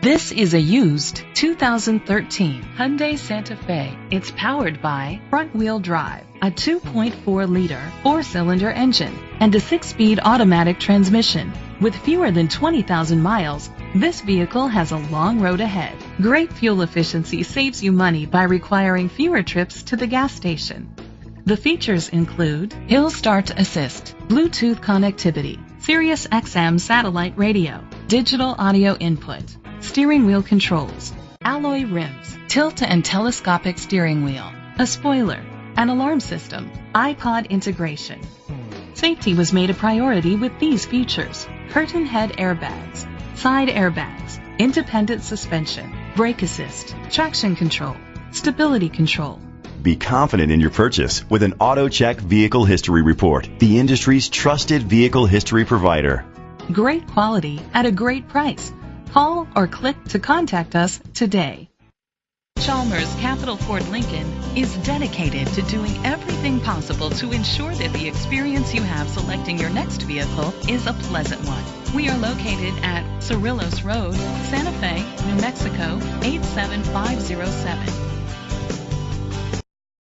This is a used 2013 Hyundai Santa Fe. It's powered by front-wheel drive, a 2.4-liter four-cylinder engine, and a 6-speed automatic transmission. With fewer than 20,000 miles, this vehicle has a long road ahead. Great fuel efficiency saves you money by requiring fewer trips to the gas station. The features include hill start assist, Bluetooth connectivity, Sirius XM satellite radio, digital audio input, steering wheel controls, alloy rims, tilt and telescopic steering wheel, a spoiler, an alarm system, iPod integration. Safety was made a priority with these features: curtain head airbags, side airbags, independent suspension, brake assist, traction control, stability control. Be confident in your purchase with an AutoCheck Vehicle History Report, the industry's trusted vehicle history provider. Great quality at a great price. Call or click to contact us today. Chalmers Capital Ford Lincoln is dedicated to doing everything possible to ensure that the experience you have selecting your next vehicle is a pleasant one. We are located at Cerrillos Road, Santa Fe, New Mexico 87507.